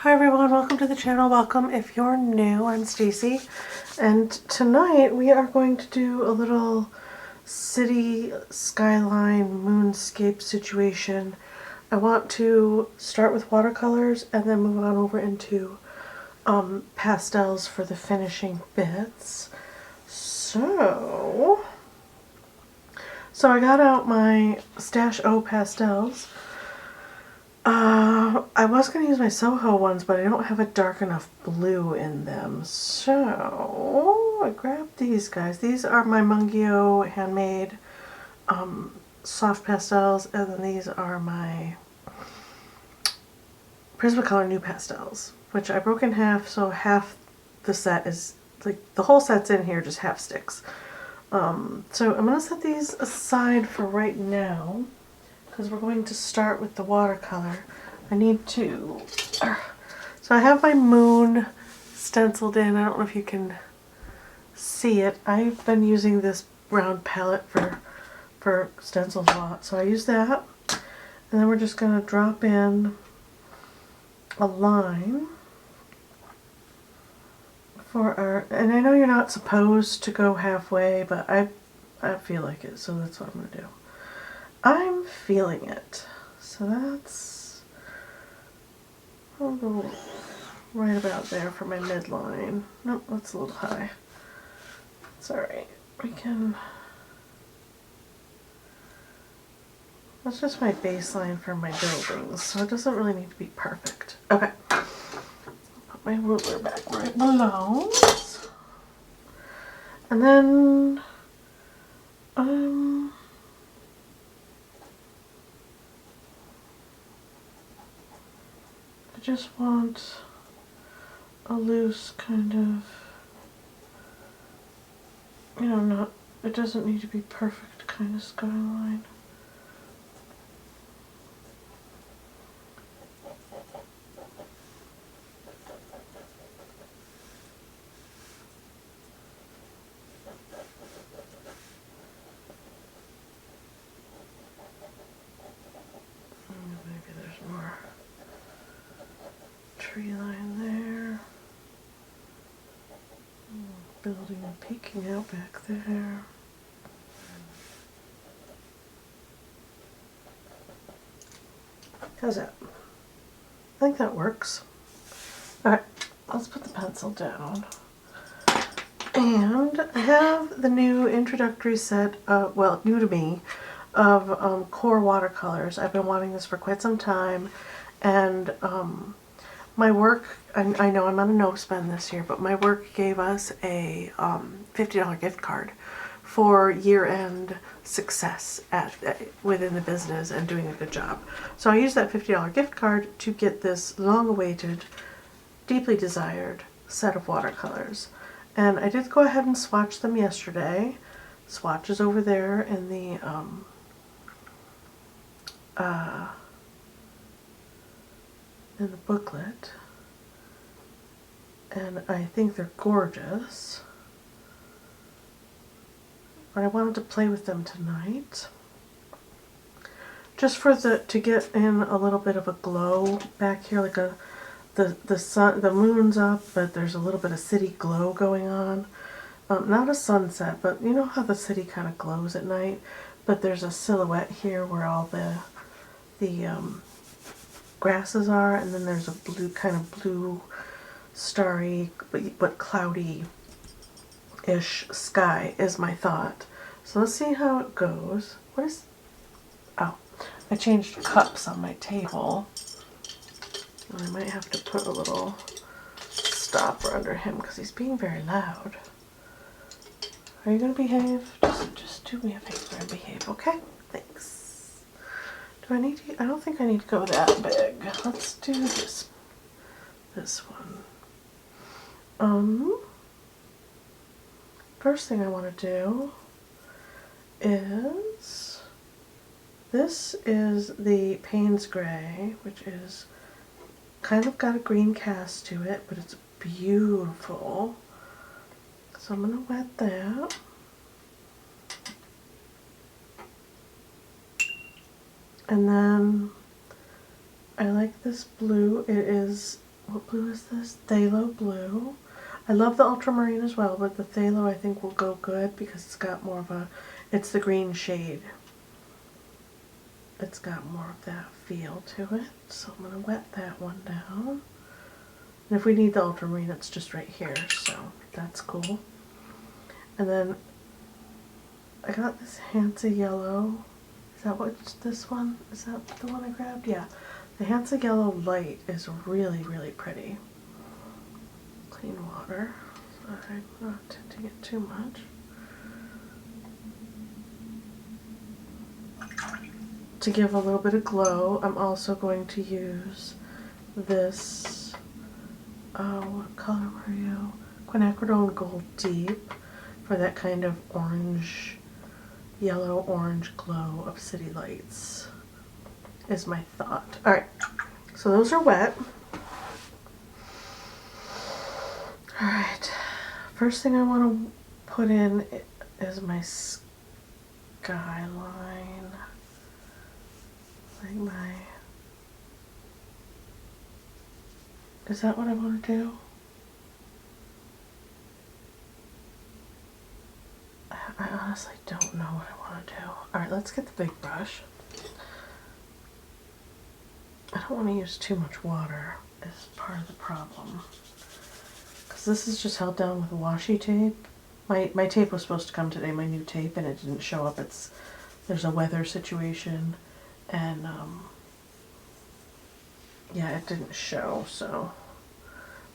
Hi everyone, welcome to the channel. Welcome if you're new. I'm Stacy, and tonight we are going to do a little City Skyline Moonscape situation. I want to start with watercolors and then move on over into pastels for the finishing bits. So I got out my Stash O pastels. I was going to use my Soho ones, but I don't have a dark enough blue in them. So I grabbed these guys. These are my Mungio handmade soft pastels, and then these are my Prismacolor new pastels, which I broke in half, so half the set is, like, the whole set's in here, just half sticks. So I'm going to set these aside for right now, because we're going to start with the watercolor. I need to, so I have my moon stenciled in. I don't know if you can see it. I've been using this round palette for stencils a lot, so I use that. And then we're just going to drop in a line for our, and I know you're not supposed to go halfway, but I feel like it, so that's what I'm going to do. I'm feeling it. So that's right about there for my midline. Nope, that's a little high. It's alright. We can... That's just my baseline for my buildings, so it doesn't really need to be perfect. Okay. Put my ruler back where it belongs. And then... I just want a loose kind of, you know, not, it doesn't need to be perfect kind of skyline. Maybe there's more tree line there. Building peeking out back there. How's that? I think that works. Alright, let's put the pencil down. And I have the new introductory set, well, new to me, of Qor Watercolors. I've been wanting this for quite some time, and my work, I know I'm on a no spend this year, but my work gave us a $50 gift card for year-end success within the business and doing a good job. So I used that $50 gift card to get this long-awaited, deeply desired set of watercolors. And I did go ahead and swatch them yesterday. Swatch is over there in the booklet, and I think they're gorgeous, but I wanted to play with them tonight just for to get in a little bit of a glow back here, like the sun, the moon's up, but there's a little bit of city glow going on. Not a sunset, but you know how the city kind of glows at night, but there's a silhouette here where all the grasses are, and then there's a blue, kind of blue, starry, but cloudy-ish sky is my thought. So let's see how it goes. What is... Oh, I changed cups on my table. I might have to put a little stopper under him because he's being very loud. Are you going to behave? Just do me a favor and behave, okay? Thanks. Do I need to, I don't think I need to go that big. Let's do this one. First thing I want to do is, this is the Payne's Gray, which is kind of got a green cast to it, but it's beautiful. So I'm going to wet that. And then I like this blue. It is what blue is this? Phthalo blue. I love the ultramarine as well, but the phthalo I think will go good because it's got more of a, it's the green shade. It's got more of that feel to it. So I'm going to wet that one down. And if we need the ultramarine, it's just right here, so that's cool. And then I got this Hansa yellow. Is that what this one? Is that the one I grabbed? Yeah. The Hansa yellow light is really, really pretty. Clean water. I'm not tinting it too much. To give a little bit of glow, I'm also going to use this, what color were you? Quinacridone Gold Deep for that kind of orange, yellow-orange glow of city lights, is my thought. Alright, so those are wet. Alright, first thing I want to put in is my skyline. Like my, is that what I want to do? I honestly don't know what I want to do. Alright, let's get the big brush. I don't want to use too much water is part of the problem. Because this is just held down with washi tape. My tape was supposed to come today, my new tape, and it didn't show up. There's a weather situation. And yeah, it didn't show, so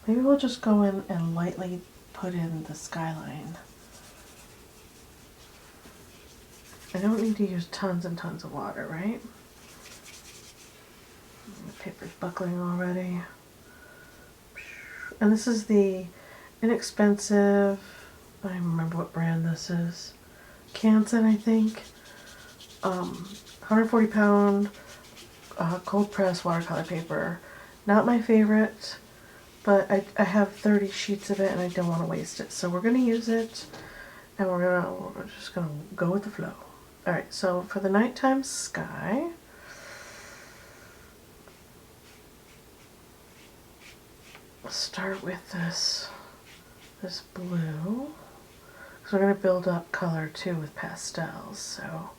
maybe we'll just go in and lightly put in the skyline. I don't need to use tons and tons of water, right? The paper's buckling already. And this is the inexpensive, I don't remember what brand this is, Canson, I think. 140 pound cold press watercolor paper. Not my favorite, but I have 30 sheets of it and I don't want to waste it. So we're going to use it and we're just going to go with the flow. Alright, so for the nighttime sky, let's start with this blue. So we're going to build up color too with pastels. So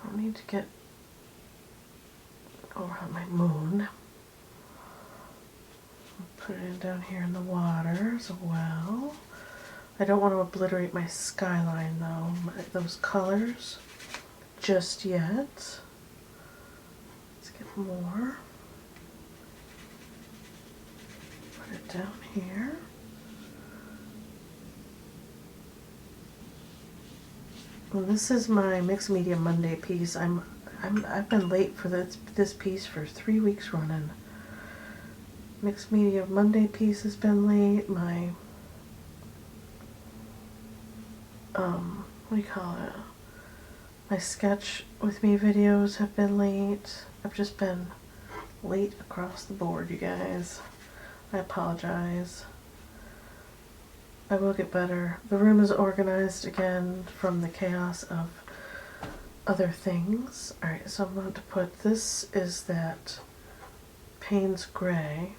I don't need to get over on my moon. Put it in down here in the water as well. I don't want to obliterate my skyline though, those colors, just yet. Let's get more. Put it down here. Well, this is my Mixed Media Monday piece. I've been late for this piece for 3 weeks running. Mixed Media Monday piece has been late. My what do you call it? My sketch with me videos have been late. I've just been late across the board, you guys. I apologize. I will get better. The room is organized again from the chaos of other things. Alright, so I'm going to put, this is that Payne's Gray.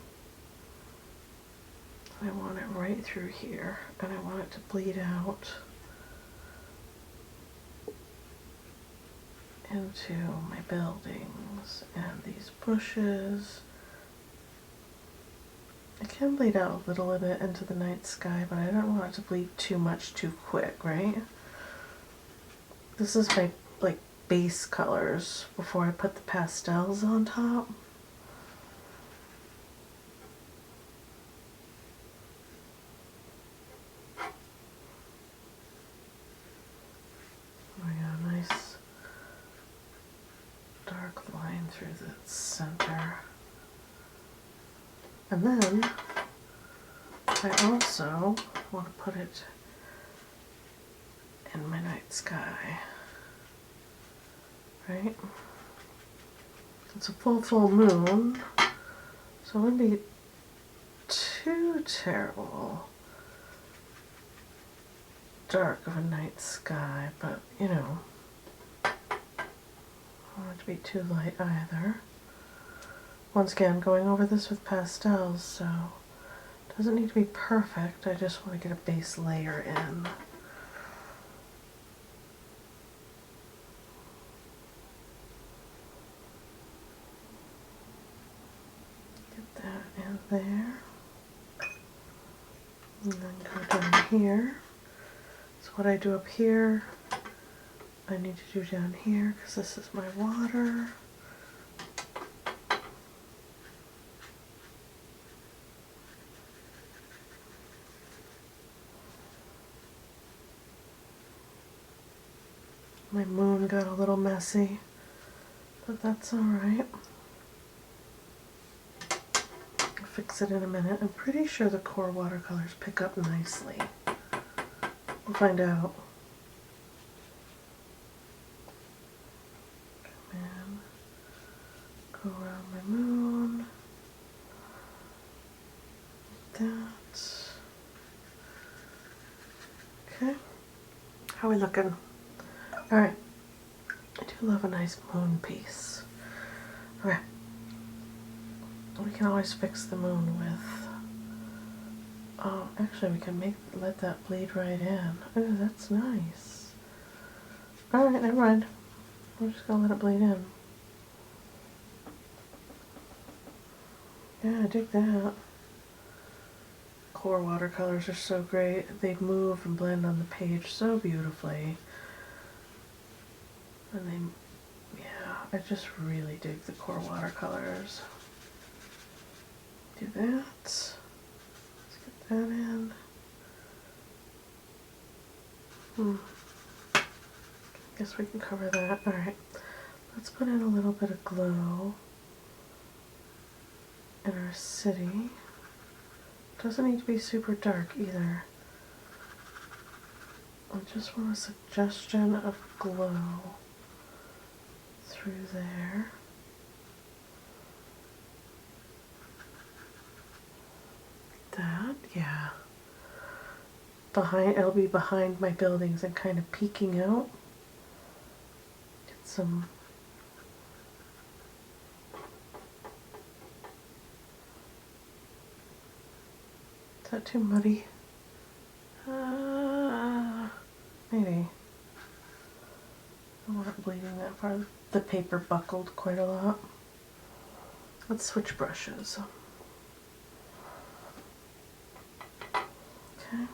I want it right through here, and I want it to bleed out into my buildings and these bushes. It can bleed out a little bit into the night sky, but I don't want it to bleed too much too quick, right? This is my like base colors before I put the pastels on top. Oh yeah, nice dark line through the center. And then I also want to put it in my night sky, right? It's a full moon, so it wouldn't be too terrible dark of a night sky, but you know, I don't want it to be too light either. Once again, going over this with pastels, so it doesn't need to be perfect. I just want to get a base layer in. Get that in there. And then go down here. So what I do up here, I need to do down here because this is my water. My moon got a little messy, but that's alright. I'll fix it in a minute. I'm pretty sure the Qor watercolors pick up nicely. We'll find out. Come in, go around my moon. That. Okay. How are we looking? Alright. I do love a nice moon piece. Okay. We can always fix the moon with... Oh, actually we can let that bleed right in. Oh, that's nice. Alright, never mind. We're just gonna let it bleed in. Yeah, I dig that. Qor watercolors are so great. They move and blend on the page so beautifully. And they, yeah, I just really dig the Qor watercolors. Do that. Let's get that in. Guess we can cover that. Alright. Let's put in a little bit of glow in our city. Doesn't need to be super dark either. I just want a suggestion of glow through there. That, yeah. It'll be behind my buildings and kind of peeking out. Get some Is that too muddy? Maybe. I want it bleeding that far. The paper buckled quite a lot. Let's switch brushes. Okay.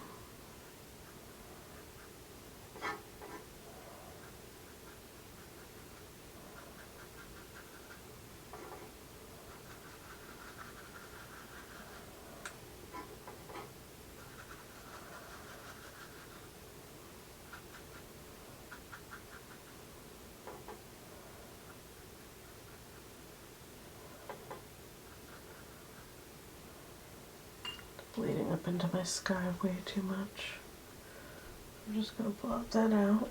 Bleeding up into my sky way too much. I'm just going to blot that out.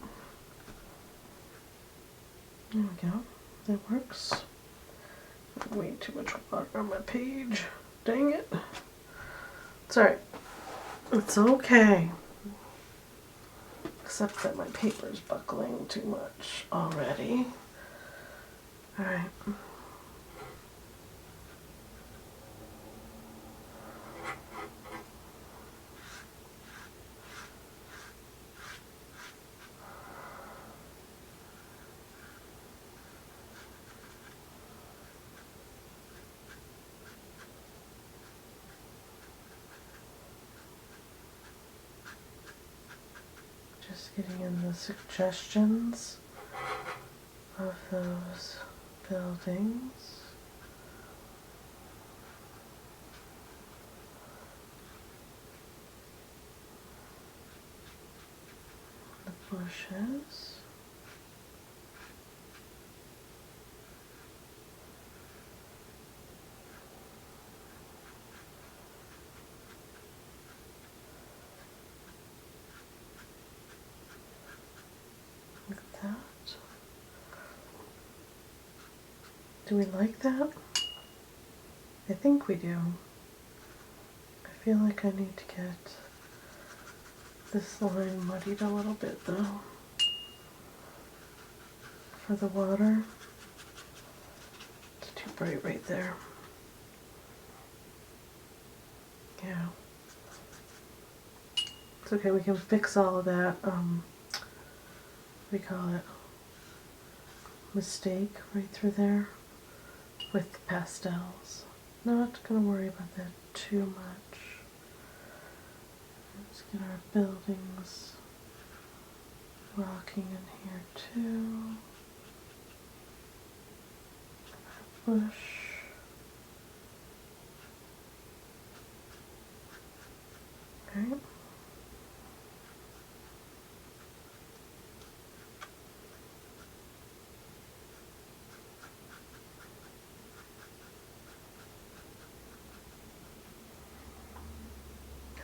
There we go. That works. Way too much water on my page. Dang it. It's alright. It's okay. Except that my paper's buckling too much already. Alright. Just getting in the suggestions of those buildings. The bushes. That. Do we like that? I think we do. I feel like I need to get this line muddied a little bit though for the water. It's too bright right there. Yeah. It's okay, we can fix all of that, what do you call it, mistake right through there with the pastels. Not going to worry about that too much. Let's get our buildings rocking in here too. Bush. Okay.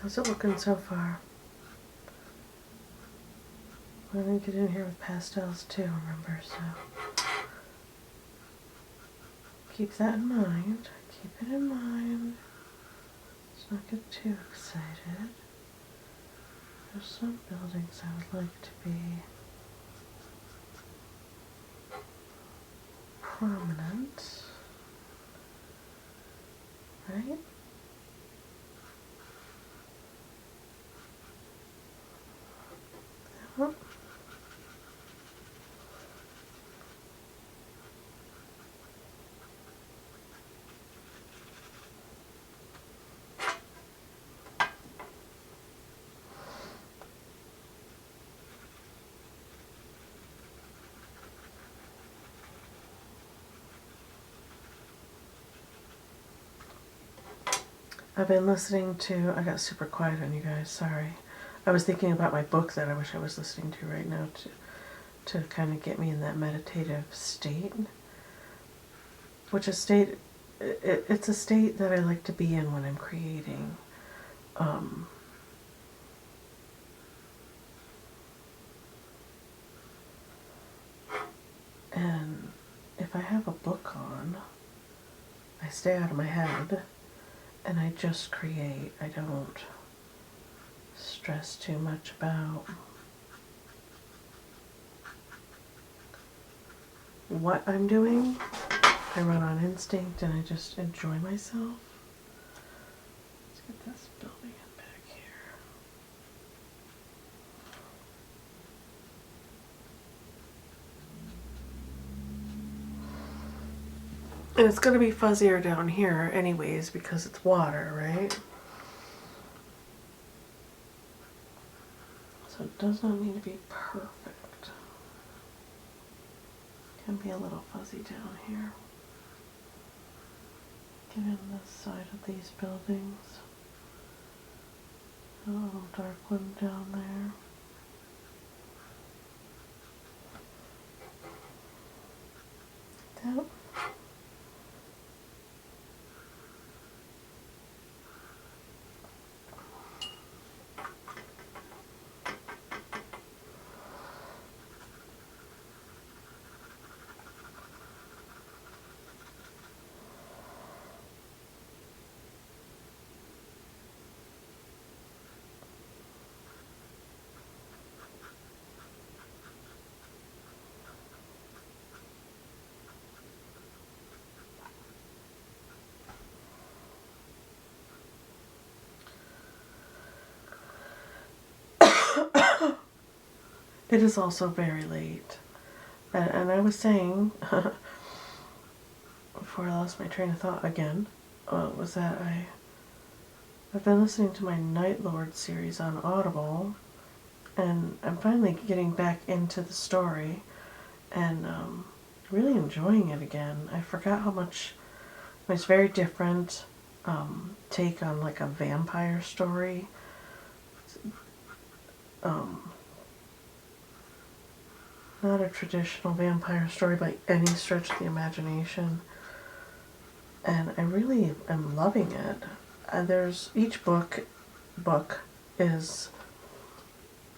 How's it looking so far? I'm going to get in here with pastels too, remember, so keep that in mind. Keep it in mind. Let's not get too excited. There's some buildings I would like to be prominent, right? Oh. I've been listening to, I got super quiet on you guys, sorry. I was thinking about my book that I wish I was listening to right now to kind of get me in that meditative state. Which is state, it's a state that I like to be in when I'm creating. And if I have a book on, I stay out of my head and I just create. I don't stress too much about what I'm doing. I run on instinct and I just enjoy myself. Let's get this building in back here. And it's going to be fuzzier down here anyways because it's water, right? So it does not need to be perfect. It can be a little fuzzy down here. Get in this side of these buildings. A little dark one down there. That. It is also very late. And I was saying, before I lost my train of thought again, was that I've been listening to my Night Lord series on Audible, and I'm finally getting back into the story, and really enjoying it again. I forgot how much, it's very different take on like a vampire story. Not a traditional vampire story by any stretch of the imagination. And I really am loving it. And there's each book is,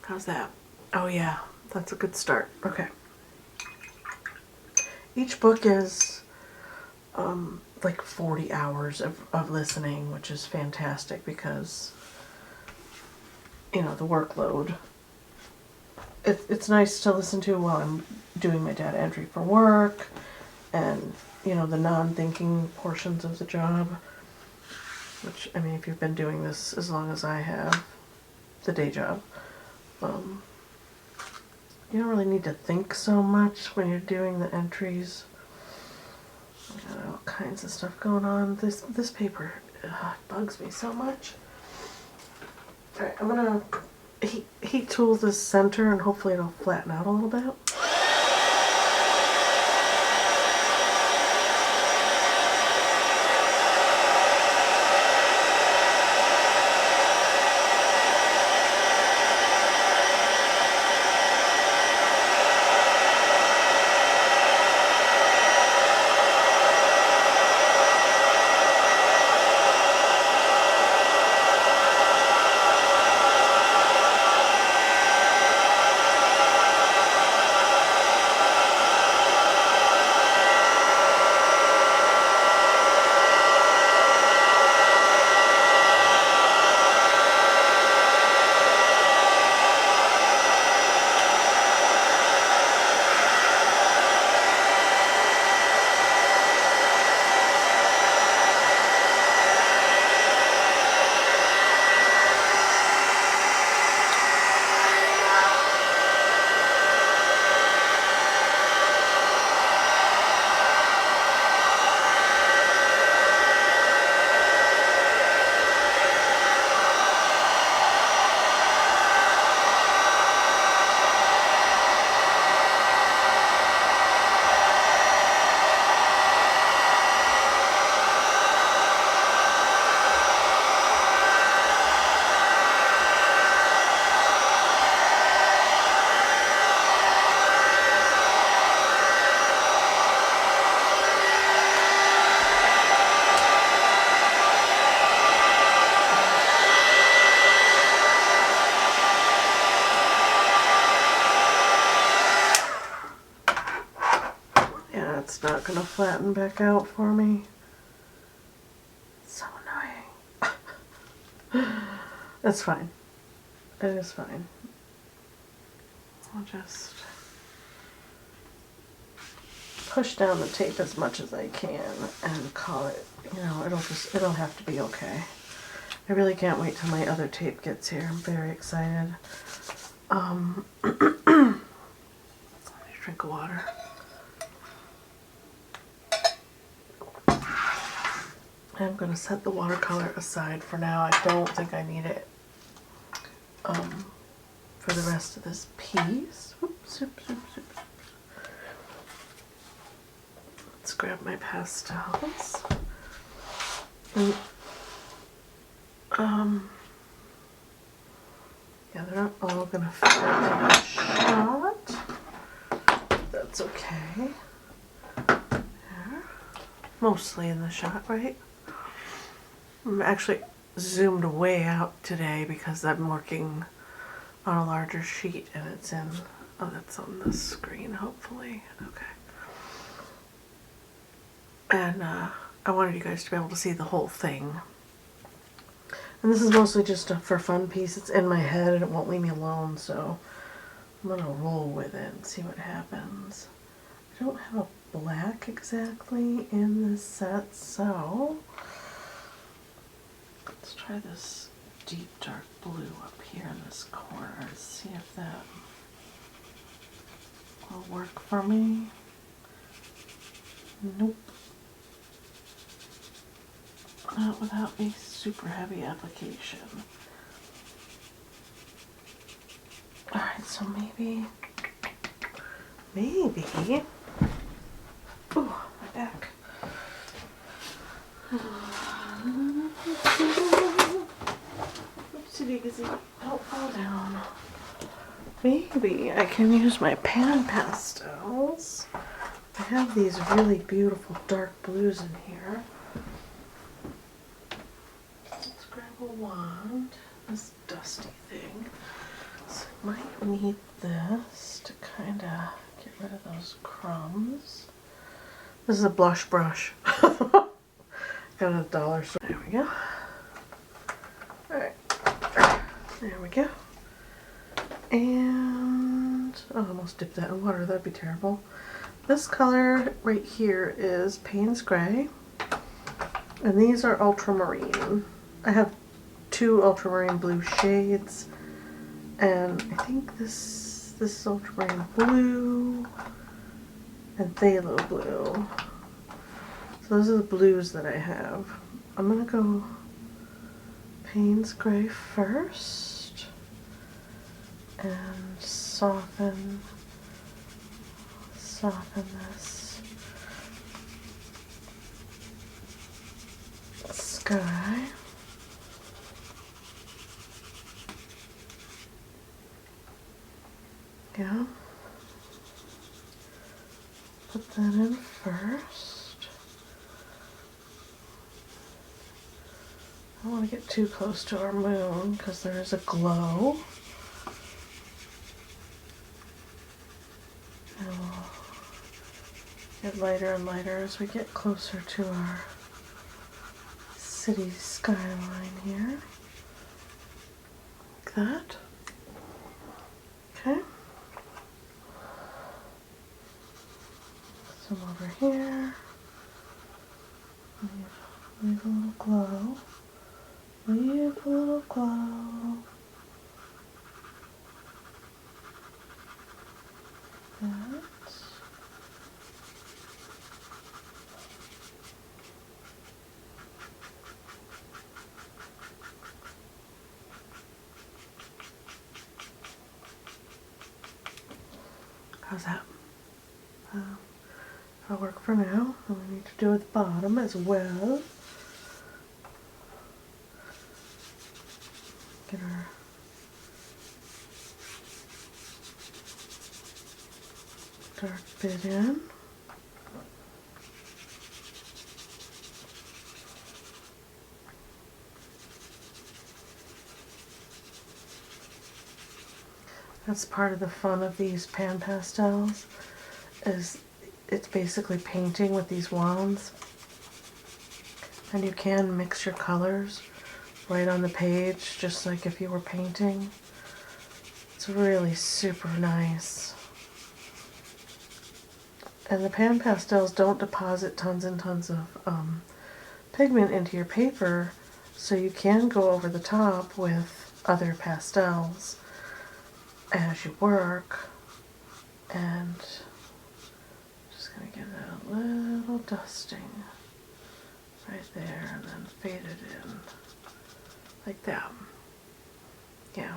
how's that? Oh yeah, that's a good start. Okay. Each book is like 40 hours of listening, which is fantastic because, you know, the workload. It's nice to listen to while I'm doing my data entry for work and, you know, the non-thinking portions of the job. which, I mean, if you've been doing this as long as I have, the day job, you don't really need to think so much when you're doing the entries. I got all kinds of stuff going on. This paper bugs me so much. Alright, I'm gonna heat tool this center and hopefully it'll flatten out a little bit. It's not gonna flatten back out for me. It's so annoying. It's fine. It is fine. I'll just push down the tape as much as I can and call it, you know, it'll have to be okay. I really can't wait till my other tape gets here. I'm very excited. Let me drink of water. I'm going to set the watercolor aside for now. I don't think I need it for the rest of this piece. Oops, oops, oops, oops. Let's grab my pastels. And, yeah, they're not all going to fit in a shot. That's okay. There. Mostly in the shot, right? I'm actually zoomed way out today because I'm working on a larger sheet and it's in, oh, that's on the screen, hopefully. Okay. And I wanted you guys to be able to see the whole thing. And this is mostly just a for fun piece. It's in my head and it won't leave me alone, so I'm gonna roll with it and see what happens. I don't have a black exactly in this set, so let's try this deep dark blue up here in this corner. See if that will work for me. Nope. Not without a super heavy application. Alright, so maybe, ooh, my back. Oopsie-daisy, don't fall down. Maybe I can use my pan pastels. I have these really beautiful dark blues in here. Let's grab a wand, this dusty thing. So I might need this to kind of get rid of those crumbs. This is a blush brush. Got it at the dollar store. There we go. Alright. There we go. And oh, I almost dipped that in water. That'd be terrible. This color right here is Payne's Gray. And these are ultramarine. I have two ultramarine blue shades, and I think this is ultramarine blue and phthalo blue. So those are the blues that I have. I'm gonna go Payne's Gray first and soften this sky. Yeah. Put that in first. I don't want to get too close to our moon because there is a glow. And we'll get lighter and lighter as we get closer to our city skyline here. Like that. Okay. Some over here. Leave a little glow. Leave a little glow. That. How's that? That'll work for now. And we need to do at the bottom as well. Get our dark bit in. That's part of the fun of these pan pastels, is it's basically painting with these wands, and you can mix your colors right on the page just like if you were painting. It's really super nice. And the pan pastels don't deposit tons and tons of pigment into your paper, so you can go over the top with other pastels as you work. And just gonna give that a little dusting right there and then fade it in like that. Yeah.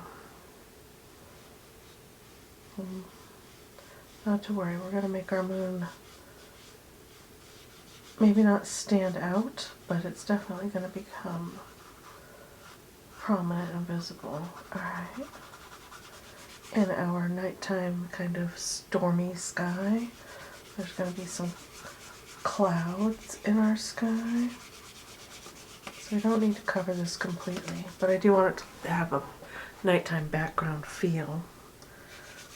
Not to worry, we're gonna make our moon maybe not stand out, but it's definitely gonna become prominent and visible. Alright. In our nighttime kind of stormy sky, there's going to be some clouds in our sky. So we don't need to cover this completely, but I do want it to have a nighttime background feel.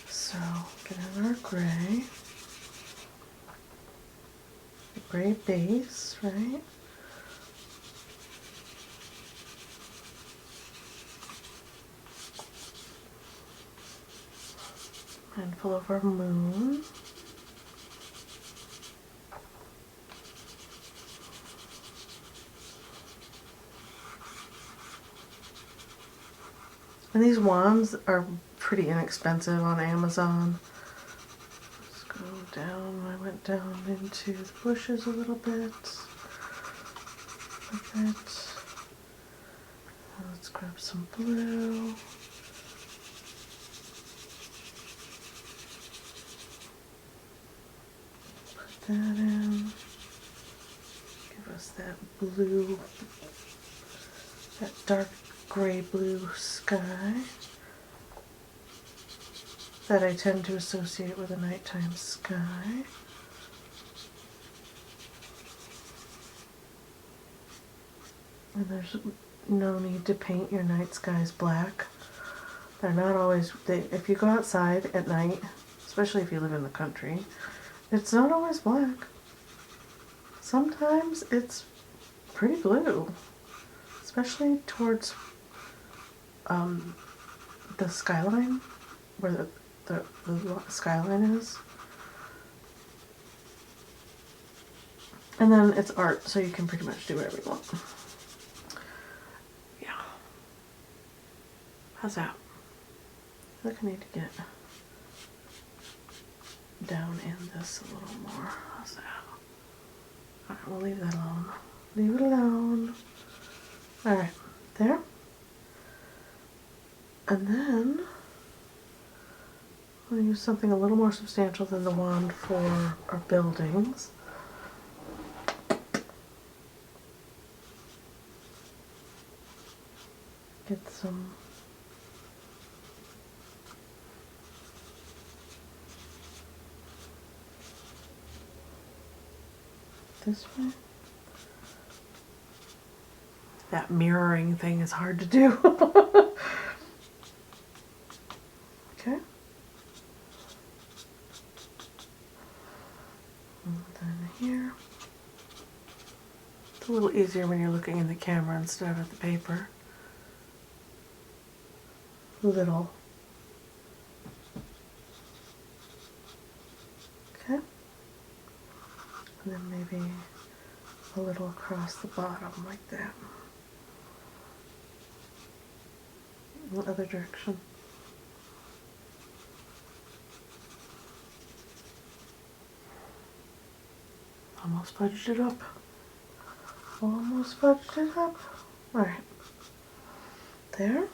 So get in our gray. The gray base, right? Handful of our moon. And these wands are pretty inexpensive on Amazon. Just go down. I went down into the bushes a little bit. Like that. Now let's grab some blue. That in, give us that blue, that dark gray blue sky that I tend to associate with a nighttime sky. And there's no need to paint your night skies black. They're not always, if you go outside at night, especially if you live in the country, it's not always black. Sometimes it's pretty blue, especially towards the skyline, where the skyline is. And then it's art, so you can pretty much do whatever you want. How's that? I think I need to get down in this a little more. How's that? Alright, we'll leave that alone. Leave it alone. Alright, there. And then I'm going to use something a little more substantial than the wand for our buildings. Get some this way. That mirroring thing is hard to do. Okay. And then here. It's a little easier when you're looking in the camera instead of at the paper. Little. Okay. And then maybe a little across the bottom like that. In the other direction. Almost fudged it up. Almost fudged it up. Alright. There.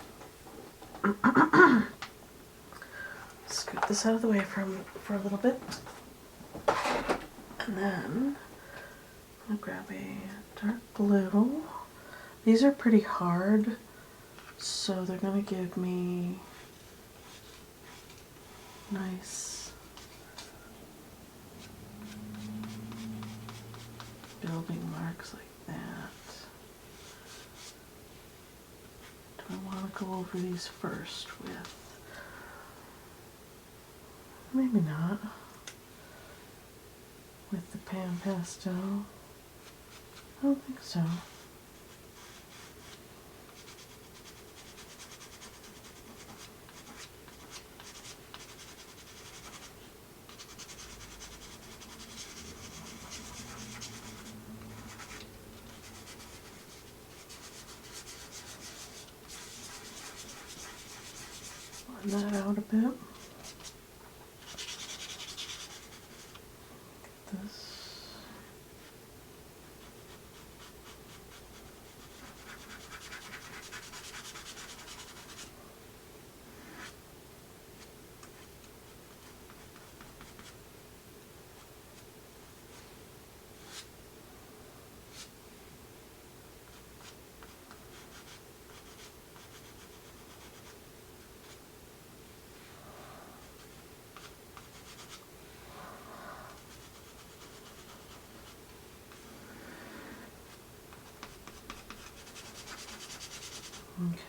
Scoot this out of the way for a little bit. And then I'll grab a dark blue. These are pretty hard, so they're going to give me nice building marks like that. Do I want to go over these first with, maybe not, with the pan pastel? I don't think so. Blend that out a bit. Get this.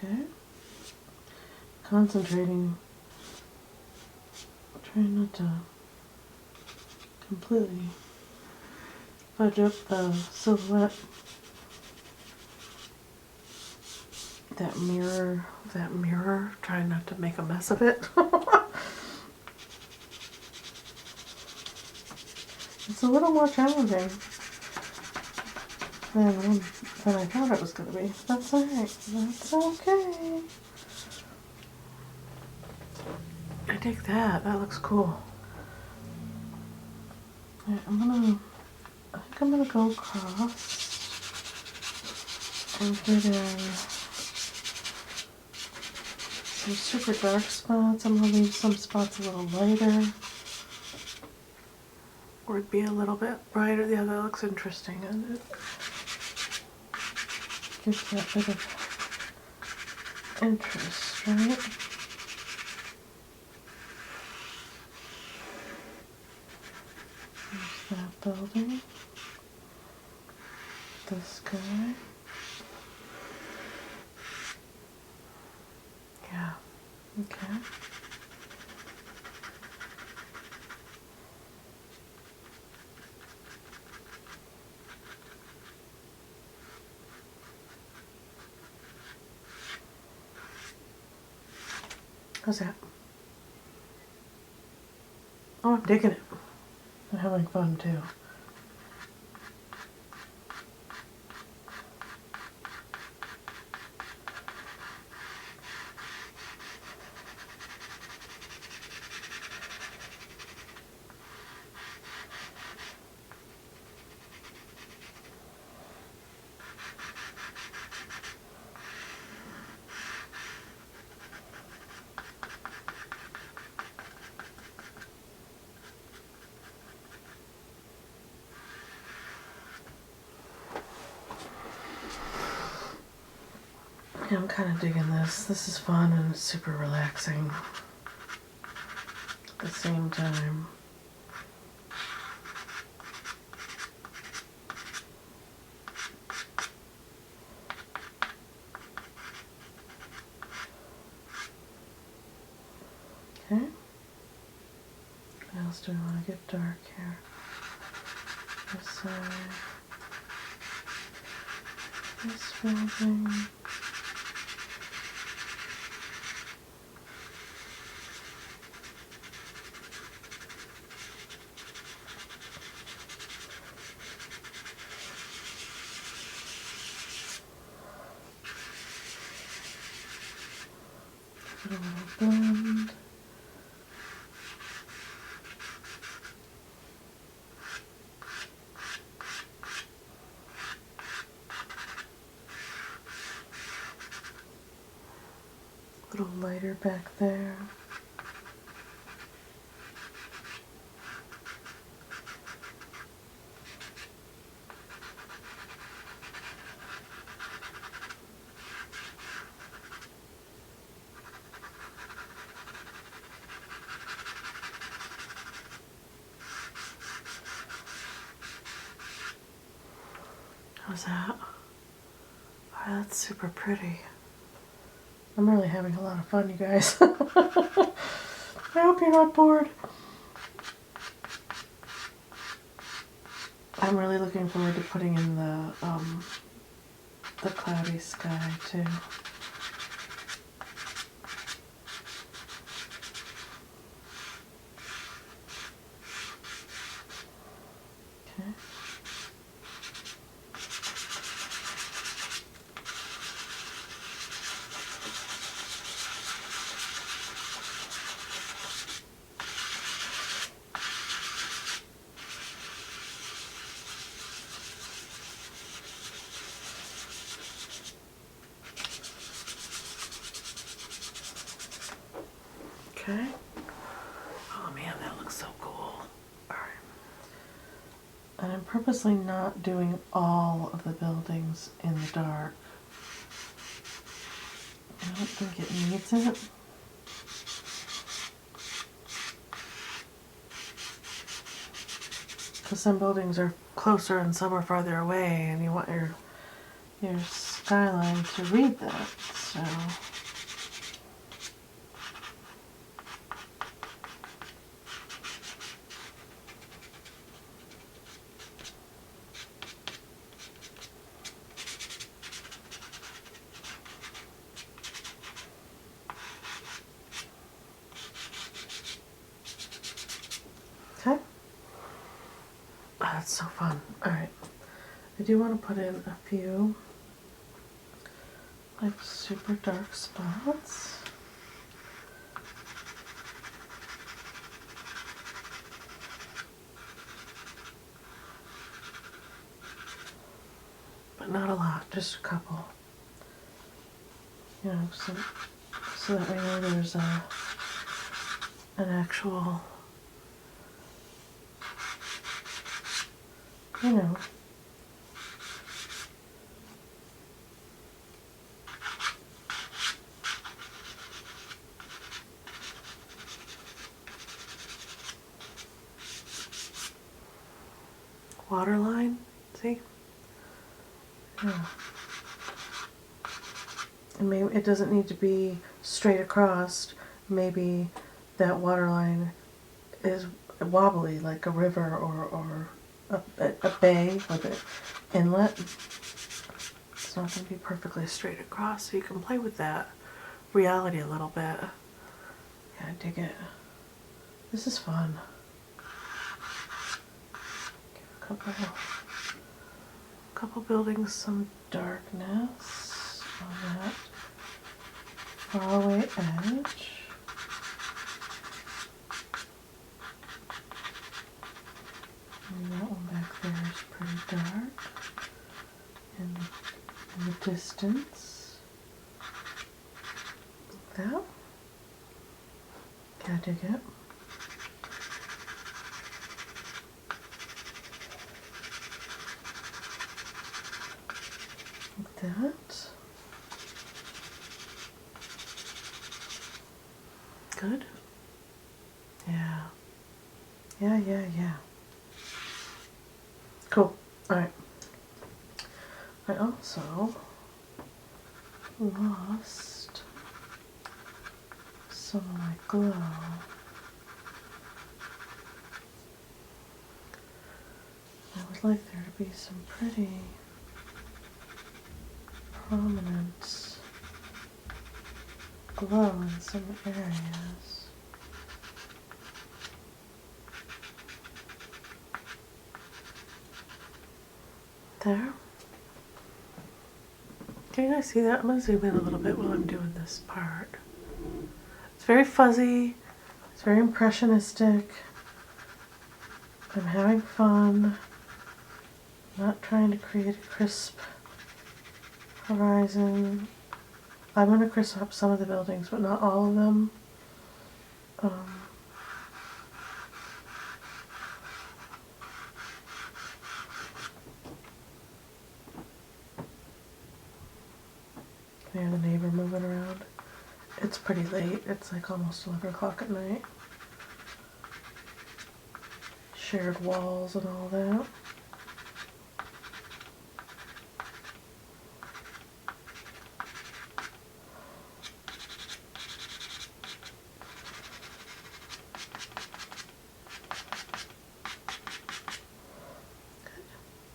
Okay. Concentrating. Trying not to completely fudge up the silhouette. That mirror, trying not to make a mess of it. It's a little more challenging than I thought it was going to be. That's alright. That's okay. I dig that. That looks cool. Right, I think I'm gonna go across and get in some super dark spots. I'm gonna leave some spots a little lighter. Or it'd be a little bit brighter. Yeah, that looks interesting. And it gives that bit of interest, right? There's that building. This guy. Yeah, okay. How's that? Oh, I'm digging it. I'm having fun too. Yeah, I'm kind of digging this. This is fun and it's super relaxing at the same time. Okay. What else do we want to get dark here? This side. This building. Put a little blend. A little lighter back there. How's that? Oh, that's super pretty. I'm really having a lot of fun, you guys. I hope you're not bored. I'm really looking forward to putting in the cloudy sky too. Okay. Okay. Oh man, that looks so cool. Alright. And I'm purposely not doing all of the buildings in the dark. I don't think it needs it. Because some buildings are closer and some are farther away, and you want your skyline to read that. So okay. Oh, that's so fun. Alright. I do want to put in a few like super dark spots. But not a lot, just a couple. You know, so that we know there's an actual, you know, waterline, see? Yeah. And maybe it doesn't need to be straight across. Maybe that waterline is wobbly like a river or a bay with an inlet. It's not going to be perfectly straight across, so you can play with that reality a little bit. Yeah, I dig it. This is fun. Give a couple buildings some darkness on that faraway edge. And that one back there is pretty dark in the distance. Like that. Yeah, I dig it. Like that. Good? Yeah. Yeah. Cool. Alright. I also lost some of my glow. I would like there to be some pretty prominent glow in some areas. There. Can you guys see that? I'm going to zoom in a little bit while I'm doing this part. It's very fuzzy. It's very impressionistic. I'm having fun. I'm not trying to create a crisp horizon. I'm going to crisp up some of the buildings, but not all of them. Yeah, the neighbor moving around. It's pretty late. It's like almost 11 o'clock at night. Shared walls and all that.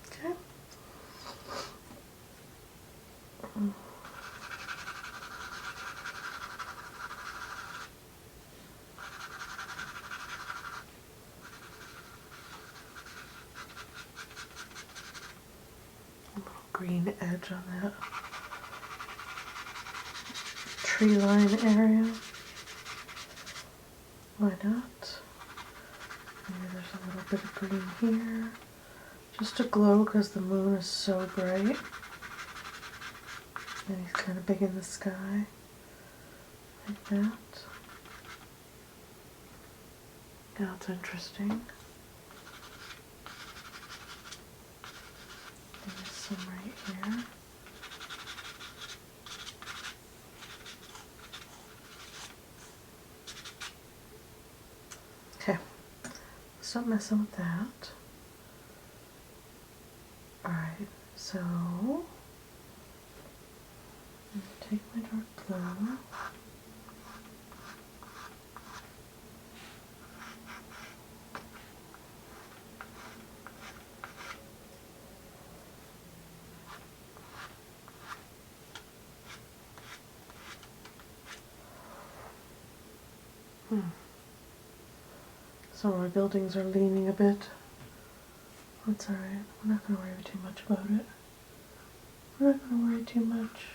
Okay. A little green edge on that tree line area. Why not? Maybe there's a little bit of green here. Just to glow because the moon is so bright. And he's kind of big in the sky. Like that. That's interesting. There's some right here. Okay, stop messing with that. Alright, so I'm going to take my dark blue. Some of my buildings are leaning a bit. That's alright. We're not going to worry too much about it. We're not going to worry too much.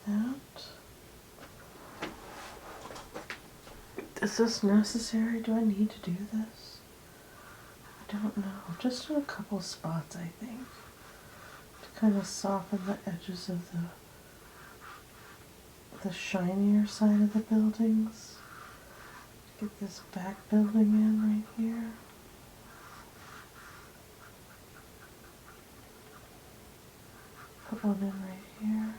That. Is this necessary? Do I need to do this? I don't know. Just in a couple spots, I think. To kind of soften the edges of the shinier side of the buildings. Get this back building in right here. Put one in right here.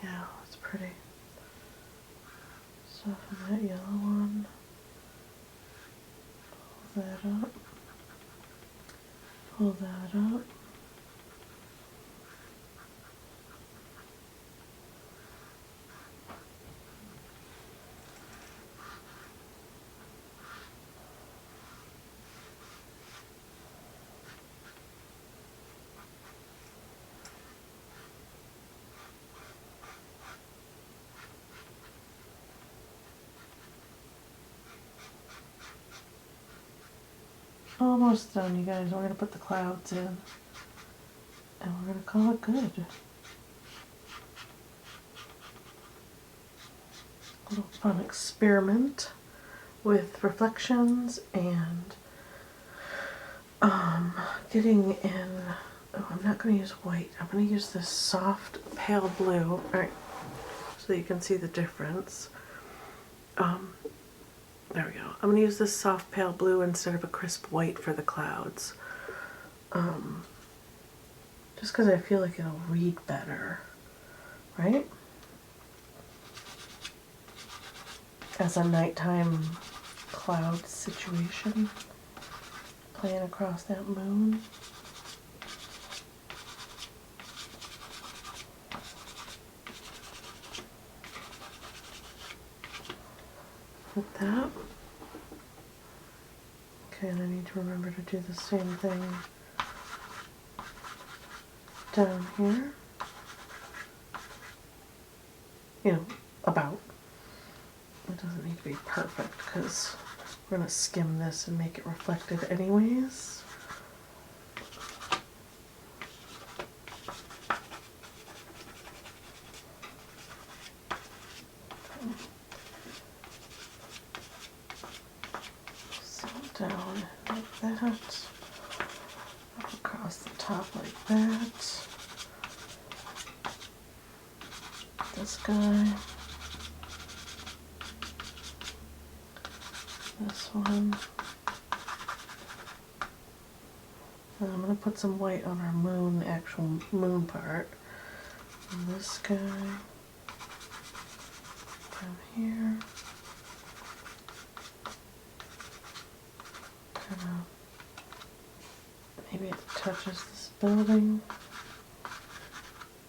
Yeah, that's pretty. Soften that yellow one. Pull that up. Pull that up. almost done, you guys. We're going to put the clouds in. And we're going to call it good. A little fun experiment with reflections and getting in. Oh, I'm not going to use white. I'm going to use this soft pale blue. Alright, so you can see the difference. There we go. I'm going to use this soft pale blue instead of a crisp white for the clouds. Just because I feel like it'll read better, right? As a nighttime cloud situation playing across that moon. With that. Okay, and I need to remember to do the same thing down here. You know, about. It doesn't need to be perfect because we're going to skim this and make it reflected anyways. So down like that. Across the top like that. This guy. This one. And I'm going to put some white on our moon, the actual moon part. And this guy down here. Kind of, maybe it touches this building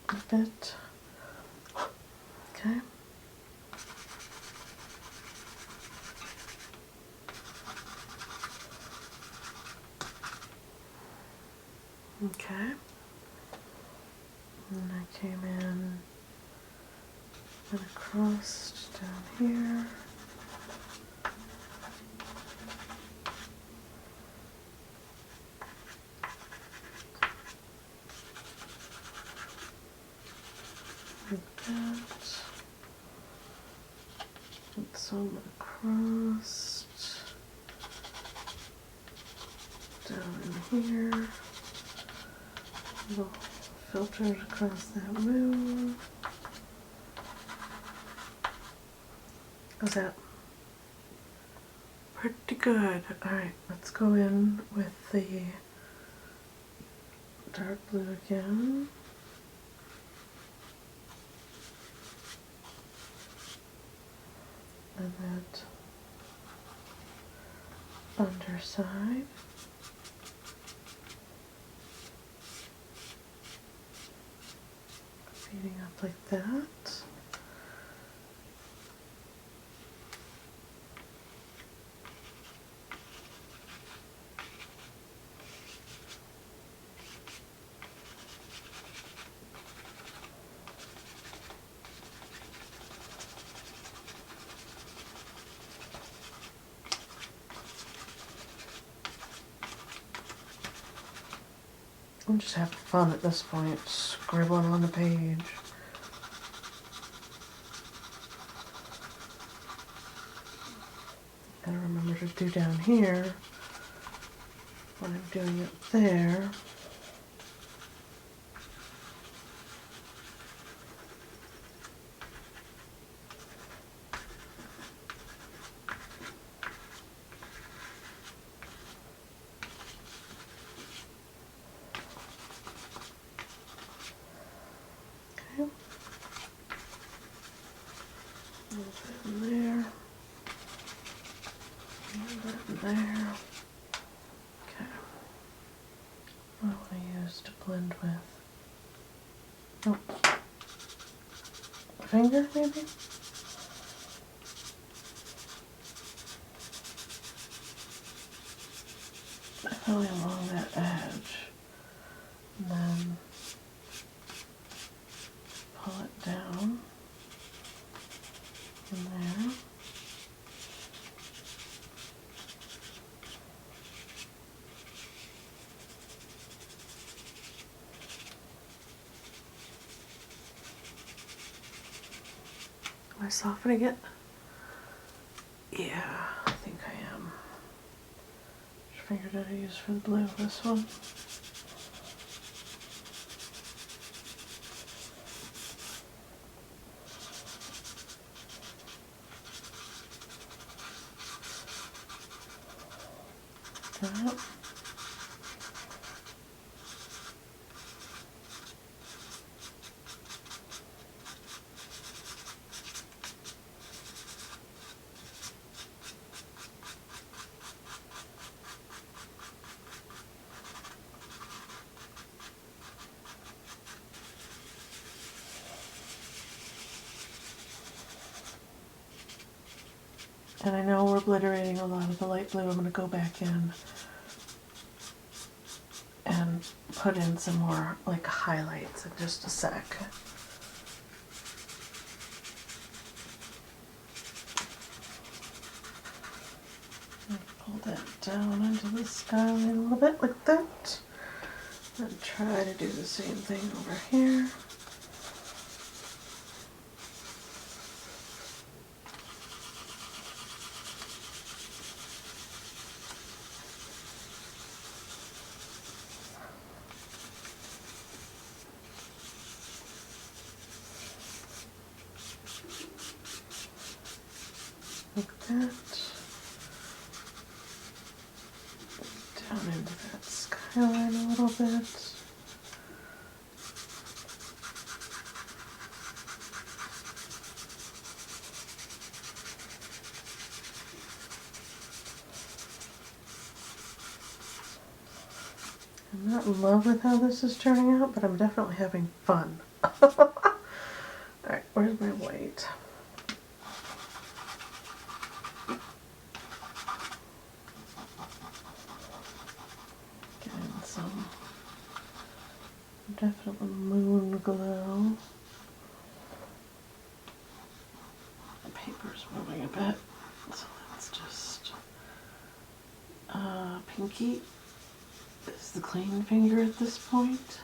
a bit. Okay. Okay. And I came in and across down here. Like that. Put some across. Down in here. Little filters across that moon. How's that? Pretty good. Alright, let's go in with the dark blue again. And that underside. Feeding up like that. I'm just having fun at this point, scribbling on the page. Gotta remember to do down here when I'm doing it there. Okay. A little bit in there. A little bit in there. Okay. What do I use to blend with? Oh. Finger, maybe? Definitely along that edge. And then pull it down in there. I softening it? Yeah, I think I am. Which finger did I use for the blue? This one? That. And I know we're obliterating a lot of the light blue. I'm going to go back in and put in some more like highlights in just a sec. Pull that down into the skyline a little bit like that. And try to do the same thing over here. Like that. Down into that skyline a little bit. I'm not in love with how this is turning out, but I'm definitely having fun. Alright, where's my white? Getting some definitely moon glow. The paper's moving a bit, so let's just pinky is the clean finger at this point.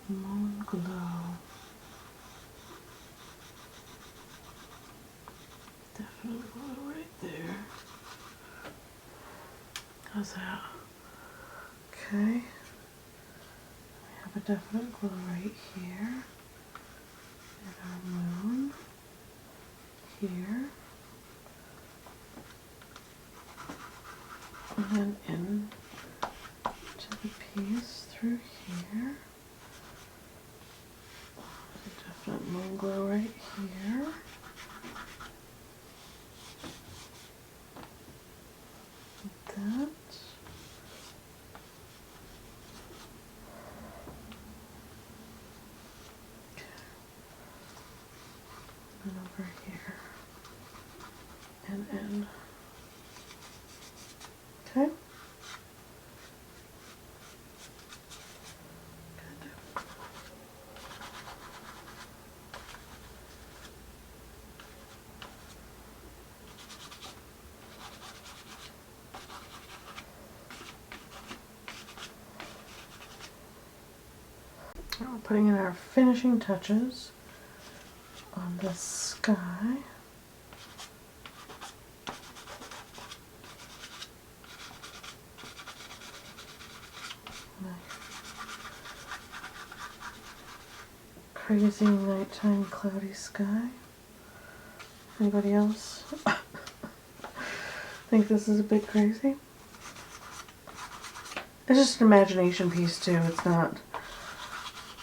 Moon glow. Definitely glow right there. How's that? Okay. We have a definite glow right here. And our moon here. And then in to the piece through here. A definite moon glow right here. Like that. And over here. And in. Okay. Good. Now we're putting in our finishing touches on the sky. Crazy nighttime cloudy sky. Anybody else think this is a bit crazy? It's just an imagination piece too. It's not,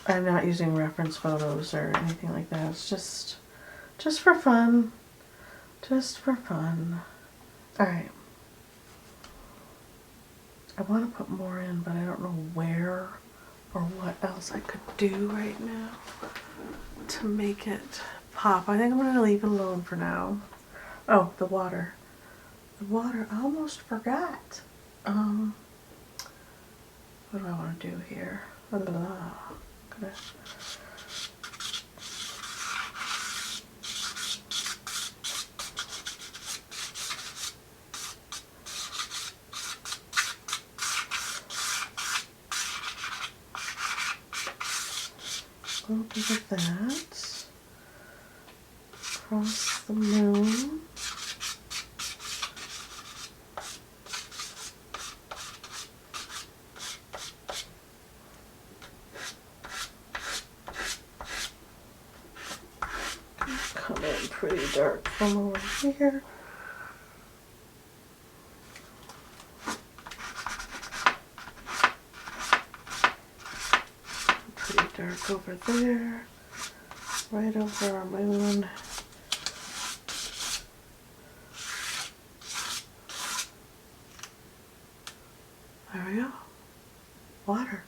I'm not using reference photos or anything like that. It's just for fun. Just for fun. Alright. I want to put more in, but I don't know where or what else I could do right now to make it pop. I think I'm going to leave it alone for now. Oh, the water. The water, I almost forgot. What do I want to do here? Gonna a little bit of that across the moon. Come in pretty dark from over here. Pretty dark over there. Right over our moon. There we go. Water.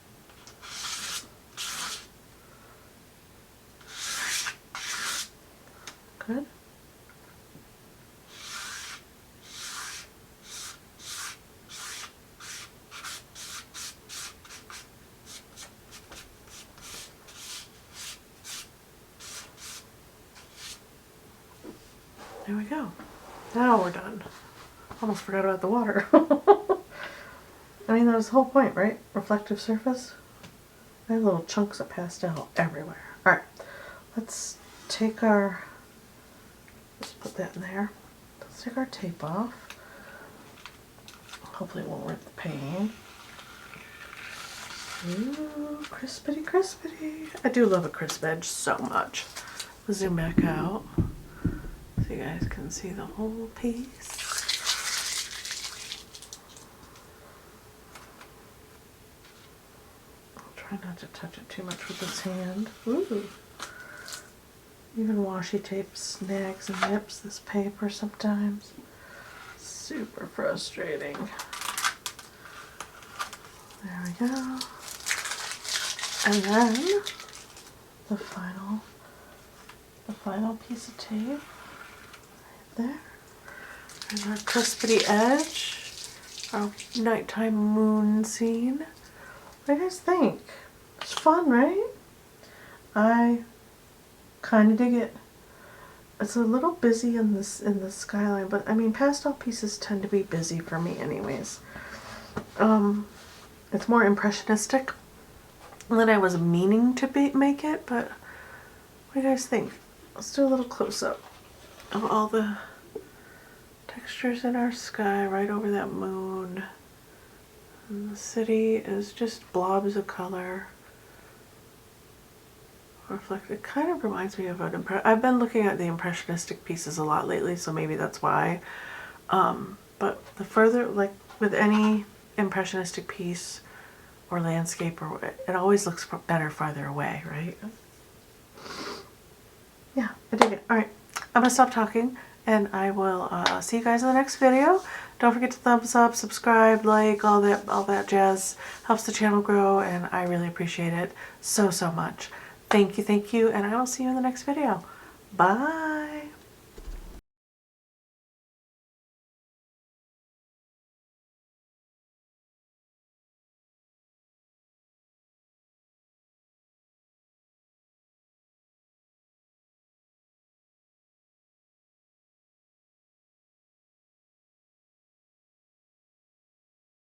Good. There we go. Now we're done. Almost forgot about the water. I mean, that was the whole point, right? Reflective surface. I have little chunks of pastel everywhere. Alright, let's take our, let's put that in there. Let's take our tape off. Hopefully it won't rip the paint. Ooh, crispity, crispity. I do love a crisp edge so much. We'll zoom back out so you guys can see the whole piece. Try not to touch it too much with this hand. Ooh. Even washi tape snags and nips this paper sometimes. Super frustrating. There we go. And then the final piece of tape right there. And our crispity edge, our nighttime moon scene. What do you guys think? It's fun, right? I kind of dig it. It's a little busy in the skyline, but I mean, pastel pieces tend to be busy for me anyways. It's more impressionistic than I was meaning to make it, but what do you guys think? Let's do a little close-up of all the textures in our sky right over that moon. And the city is just blobs of color. Reflected. It kind of reminds me of an I've been looking at the impressionistic pieces a lot lately, so maybe that's why. But the further, like with any impressionistic piece or landscape, or it always looks better farther away, right? Yeah, I dig it. All right, I'm gonna stop talking, and I will see you guys in the next video. Don't forget to thumbs up, subscribe, like, all that jazz. Helps the channel grow, and I really appreciate it so much. Thank you, and I will see you in the next video. Bye.